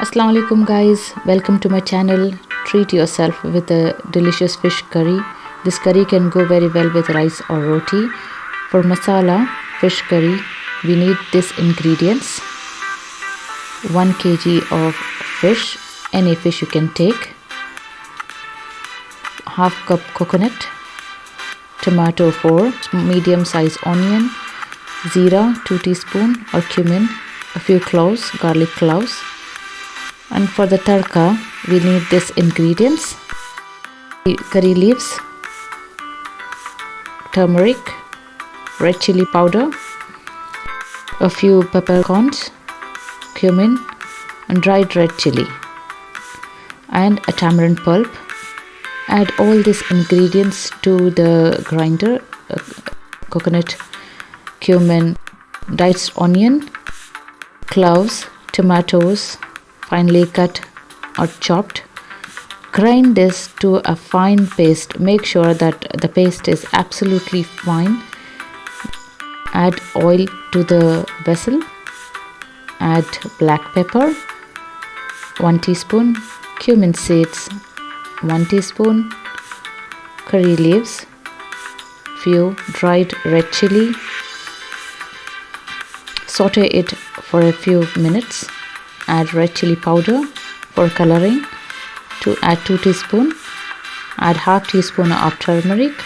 Assalamu alaikum guys, welcome to my channel. Treat yourself with a delicious fish curry. This curry can go very well with rice or roti. For masala fish curry we need these ingredients: 1 kg of fish, any fish you can take, half cup coconut, tomato 4, medium size onion, jeera 2 teaspoon or cumin, a few cloves, garlic cloves. And for the tadka we need these ingredients: curry leaves, turmeric, red chilli powder, a few peppercorns, cumin and dried red chilli, and a tamarind pulp. Add all these ingredients to the grinder: coconut, cumin, diced onion, cloves, tomatoes finely cut or chopped. Grind this to a fine paste. Make sure that the paste is absolutely fine. Add oil to the vessel. Add black pepper 1 teaspoon, cumin seeds 1 teaspoon, curry leaves, few dried red chilli. Saute it for a few minutes. Add red chilli powder for coloring. To add 2 teaspoon. Add half teaspoon of turmeric.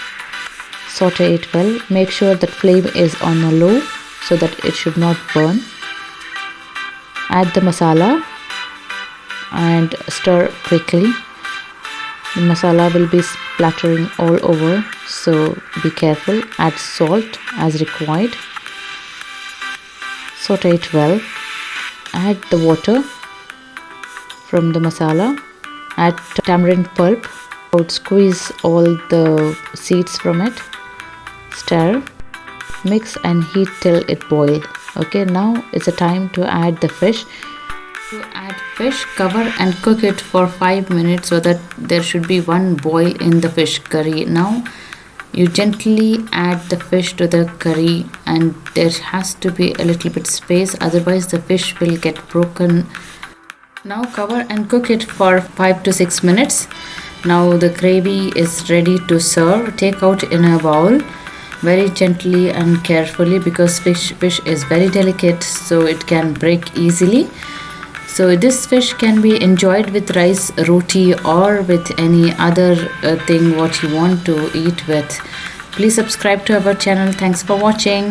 Saute it well. Make sure that flame is on a low so that it should not burn. Add the masala and stir quickly. The masala will be splattering all over, so be careful. Add salt as required. Saute it well. Add the water from the masala. Add tamarind pulp. Squeeze all the seeds from it. Stir, mix and heat till it boils. Okay, now it's a time to add the fish. To add fish, cover and cook it for 5 minutes so that there should be one boil in the fish curry. Now you gently add the fish to the curry, and there has to be a little bit space, otherwise the fish will get broken. Now cover and cook it for 5 to 6 minutes. Now the gravy is ready to serve. Take out in a bowl very gently and carefully, because fish is very delicate, so it can break easily. So this fish can be enjoyed with rice, roti or with any other thing what you want to eat with. Please subscribe to our channel. Thanks for watching.